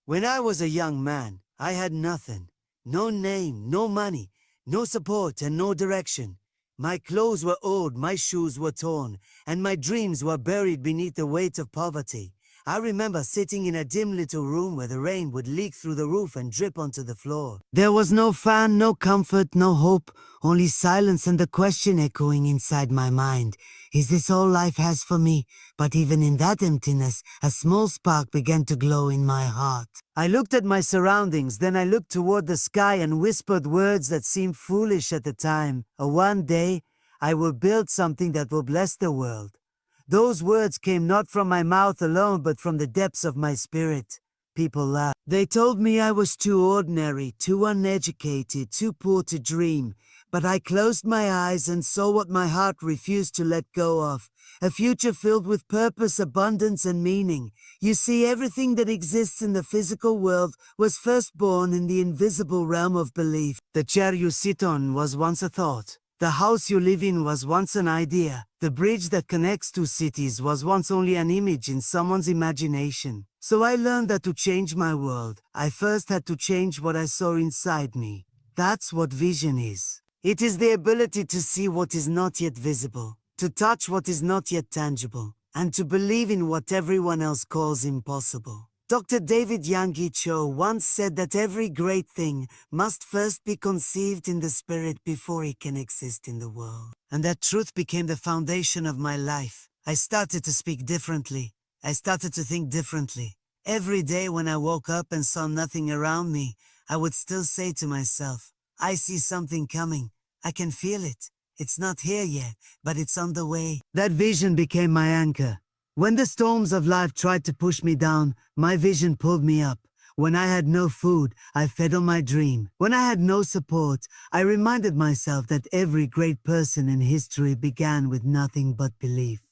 When I was a young man, I had nothing. No name, no money, no support and no direction. My clothes were old, my shoes were torn, and my dreams were buried beneath the weight of poverty. I remember sitting in a dim little room where the rain would leak through the roof and drip onto the floor. There was no fan, no comfort, no hope, only silence and the question echoing inside my mind. Is this all life has for me? But even in that emptiness, a small spark began to glow in my heart. I looked at my surroundings, then I looked toward the sky and whispered words that seemed foolish at the time. One day, I will build something that will bless the world. Those words came not from my mouth alone, but from the depths of my spirit. People laughed. They told me I was too ordinary, too uneducated, too poor to dream. But I closed my eyes and saw what my heart refused to let go of. A future filled with purpose, abundance, and meaning. You see, everything that exists in the physical world was first born in the invisible realm of belief. The chair you sit on was once a thought. The house you live in was once an idea. The bridge that connects two cities was once only an image in someone's imagination. So I learned that to change my world, I first had to change what I saw inside me. That's what vision is. It is the ability to see what is not yet visible, to touch what is not yet tangible, and to believe in what everyone else calls impossible. Dr. David Yangi Cho once said that every great thing must first be conceived in the spirit before it can exist in the world. And that truth became the foundation of my life. I started to speak differently. I started to think differently. Every day when I woke up and saw nothing around me, I would still say to myself, I see something coming. I can feel it. It's not here yet, but it's on the way. That vision became my anchor. When the storms of life tried to push me down, my vision pulled me up. When I had no food, I fed on my dream. When I had no support, I reminded myself that every great person in history began with nothing but belief.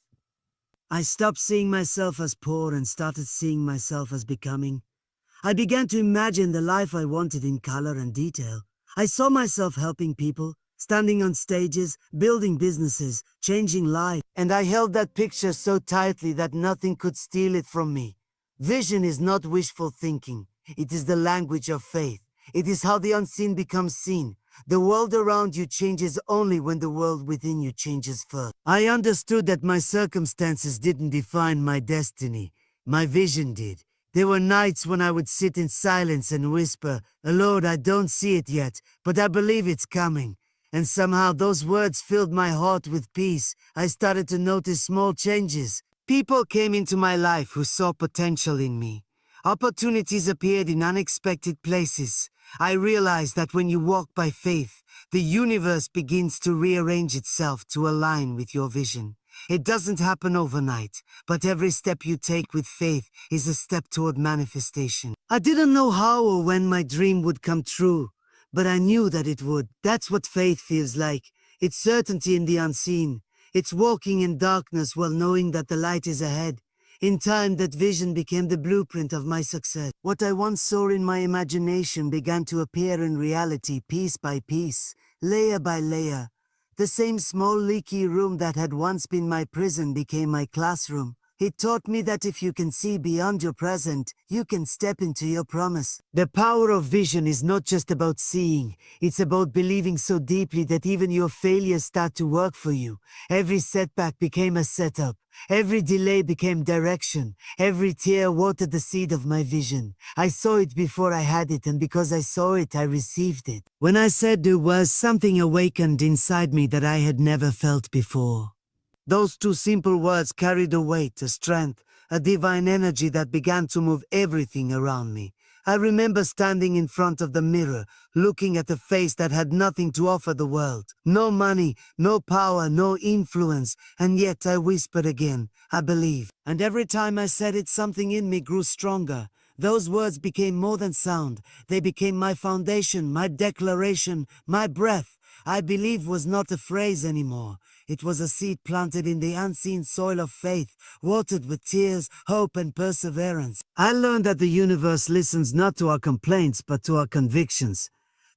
I stopped seeing myself as poor and started seeing myself as becoming. I began to imagine the life I wanted in color and detail. I saw myself helping people, standing on stages, building businesses, changing lives. And I held that picture so tightly that nothing could steal it from me. Vision is not wishful thinking. It is the language of faith. It is how the unseen becomes seen. The world around you changes only when the world within you changes first. I understood that my circumstances didn't define my destiny. My vision did. There were nights when I would sit in silence and whisper, Lord, I don't see it yet, but I believe it's coming. And somehow those words filled my heart with peace. I started to notice small changes. People came into my life who saw potential in me. Opportunities appeared in unexpected places. I realized that when you walk by faith, the universe begins to rearrange itself to align with your vision. It doesn't happen overnight, but every step you take with faith is a step toward manifestation. I didn't know how or when my dream would come true, but I knew that it would. That's what faith feels like. It's certainty in the unseen. It's walking in darkness while knowing that the light is ahead. In time, that vision became the blueprint of my success. What I once saw in my imagination began to appear in reality piece by piece, layer by layer. The same small leaky room that had once been my prison became my classroom. It taught me that if you can see beyond your present, you can step into your promise. The power of vision is not just about seeing. It's about believing so deeply that even your failures start to work for you. Every setback became a setup. Every delay became direction. Every tear watered the seed of my vision. I saw it before I had it, and because I saw it, I received it. When I said there was something awakened inside me that I had never felt before. Those two simple words carried a weight, a strength, a divine energy that began to move everything around me. I remember standing in front of the mirror, looking at a face that had nothing to offer the world. No money, no power, no influence, and yet I whispered again, I believe. And every time I said it, something in me grew stronger. Those words became more than sound. They became my foundation, my declaration, my breath. I believe was not a phrase anymore. It was a seed planted in the unseen soil of faith, watered with tears, hope, and perseverance. I learned that the universe listens not to our complaints, but to our convictions.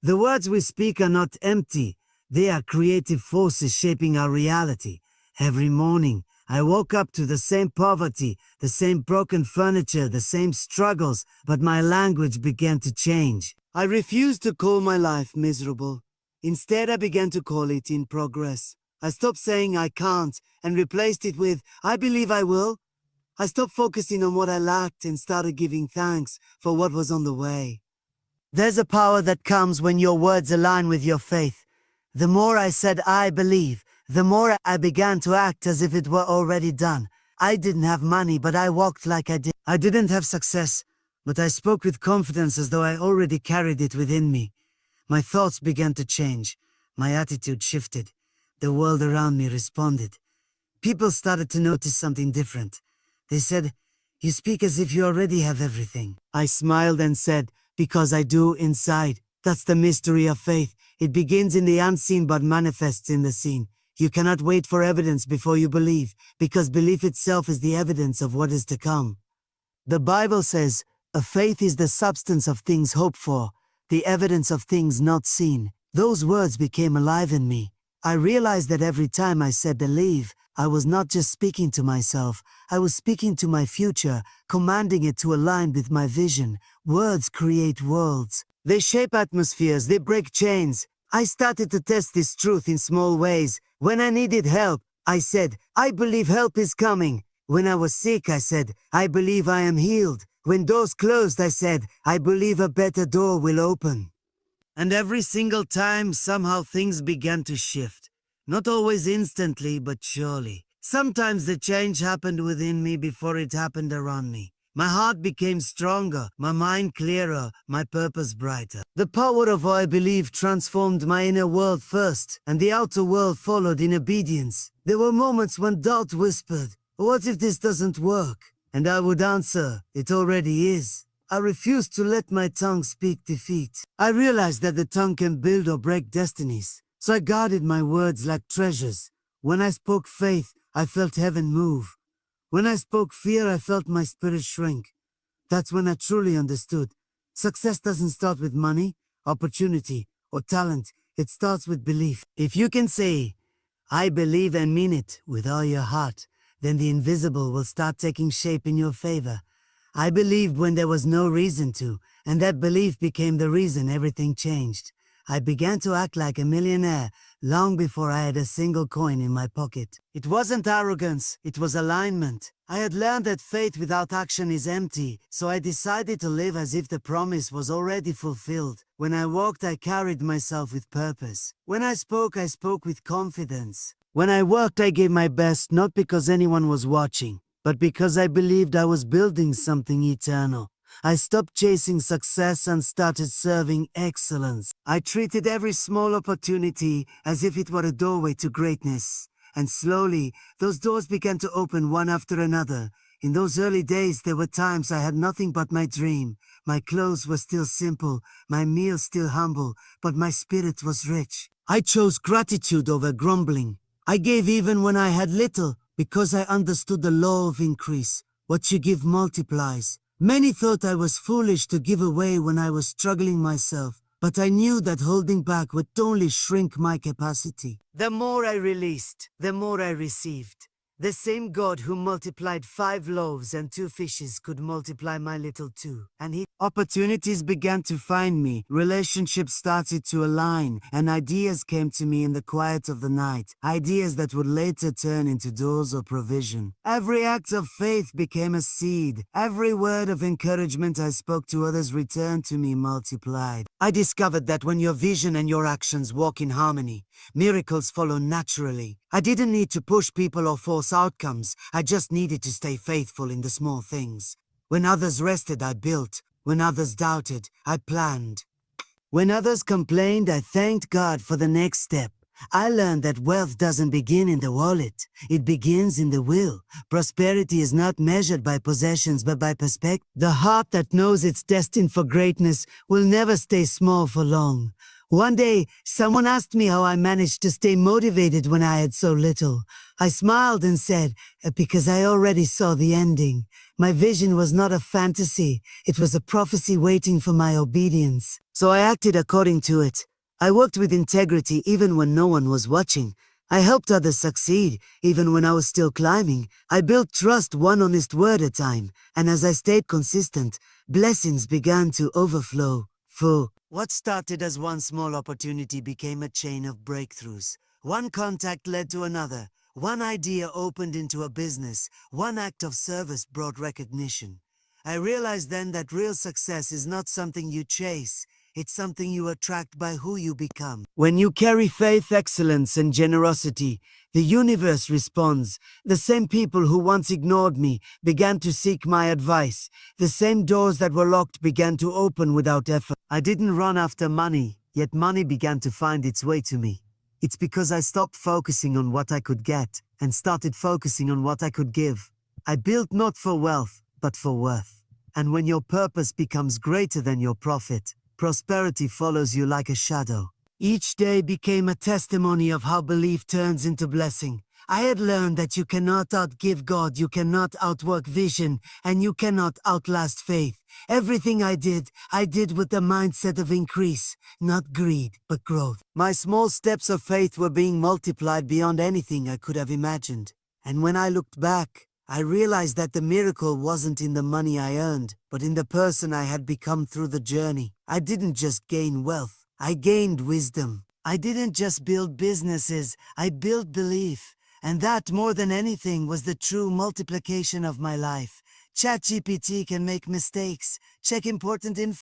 The words we speak are not empty. They are creative forces shaping our reality. Every morning, I woke up to the same poverty, the same broken furniture, the same struggles, but my language began to change. I refused to call my life miserable. Instead, I began to call it in progress. I stopped saying I can't and replaced it with I believe I will. I stopped focusing on what I lacked and started giving thanks for what was on the way. There's a power that comes when your words align with your faith. The more I said I believe, the more I began to act as if it were already done. I didn't have money, but I walked like I did. I didn't have success, but I spoke with confidence as though I already carried it within me. My thoughts began to change. My attitude shifted. The world around me responded. People started to notice something different. They said, "You speak as if you already have everything." I smiled and said, "Because I do inside." That's the mystery of faith. It begins in the unseen but manifests in the seen. You cannot wait for evidence before you believe, because belief itself is the evidence of what is to come. The Bible says, "A faith is the substance of things hoped for, the evidence of things not seen." Those words became alive in me. I realized that every time I said believe, I was not just speaking to myself, I was speaking to my future, commanding it to align with my vision. Words create worlds. They shape atmospheres, they break chains. I started to test this truth in small ways. When I needed help, I said, "I believe help is coming." When I was sick, I said, "I believe I am healed." When doors closed, I said, "I believe a better door will open." And every single time, somehow things began to shift. Not always instantly, but surely. Sometimes the change happened within me before it happened around me. My heart became stronger, my mind clearer, my purpose brighter. The power of I believe transformed my inner world first, and the outer world followed in obedience. There were moments when doubt whispered, "What if this doesn't work?" And I would answer, "It already is." I refused to let my tongue speak defeat. I realized that the tongue can build or break destinies, so I guarded my words like treasures. When I spoke faith, I felt heaven move. When I spoke fear, I felt my spirit shrink. That's when I truly understood. Success doesn't start with money, opportunity, or talent. It starts with belief. If you can say, "I believe and mean it" with all your heart, then the invisible will start taking shape in your favor. I believed when there was no reason to, and that belief became the reason everything changed. I began to act like a millionaire long before I had a single coin in my pocket. It wasn't arrogance, it was alignment. I had learned that faith without action is empty, so I decided to live as if the promise was already fulfilled. When I walked, I carried myself with purpose. When I spoke with confidence. When I worked, I gave my best, not because anyone was watching, but because I believed I was building something eternal. I stopped chasing success and started serving excellence. I treated every small opportunity as if it were a doorway to greatness. And slowly, those doors began to open one after another. In those early days, there were times I had nothing but my dream. My clothes were still simple, my meals still humble, but my spirit was rich. I chose gratitude over grumbling. I gave even when I had little, because I understood the law of increase. What you give multiplies. Many thought I was foolish to give away when I was struggling myself, but I knew that holding back would only shrink my capacity. The more I released, the more I received. The same God who multiplied 5 loaves and 2 fishes could multiply my little too. And opportunities began to find me, relationships started to align, and ideas came to me in the quiet of the night. Ideas that would later turn into doors of provision. Every act of faith became a seed. Every word of encouragement I spoke to others returned to me multiplied. I discovered that when your vision and your actions walk in harmony, miracles follow naturally. I didn't need to push people or force outcomes. I just needed to stay faithful in the small things. When others rested, I built. When others doubted, I planned. When others complained, I thanked God for the next step. I learned that wealth doesn't begin in the wallet. It begins in the will. Prosperity is not measured by possessions but by perspective. The heart that knows it's destined for greatness will never stay small for long. One day, someone asked me how I managed to stay motivated when I had so little. I smiled and said, because I already saw the ending. My vision was not a fantasy. It was a prophecy waiting for my obedience. So I acted according to it. I worked with integrity even when no one was watching. I helped others succeed, even when I was still climbing. I built trust one honest word at a time, and as I stayed consistent, blessings began to overflow. What started as one small opportunity became a chain of breakthroughs. One contact led to another. One idea opened into a business. One act of service brought recognition. I realized then that real success is not something you chase. It's something you attract by who you become. When you carry faith, excellence, and generosity, the universe responds. The same people who once ignored me began to seek my advice. The same doors that were locked began to open without effort. I didn't run after money, yet money began to find its way to me. It's because I stopped focusing on what I could get and started focusing on what I could give. I built not for wealth, but for worth. And when your purpose becomes greater than your profit, prosperity follows you like a shadow. Each day became a testimony of how belief turns into blessing. I had learned that you cannot outgive God, you cannot outwork vision, and you cannot outlast faith. Everything I did with the mindset of increase, not greed, but growth. My small steps of faith were being multiplied beyond anything I could have imagined. And when I looked back, I realized that the miracle wasn't in the money I earned, but in the person I had become through the journey. I didn't just gain wealth, I gained wisdom. I didn't just build businesses, I built belief. And that, more than anything, was the true multiplication of my life. ChatGPT can make mistakes. Check important info.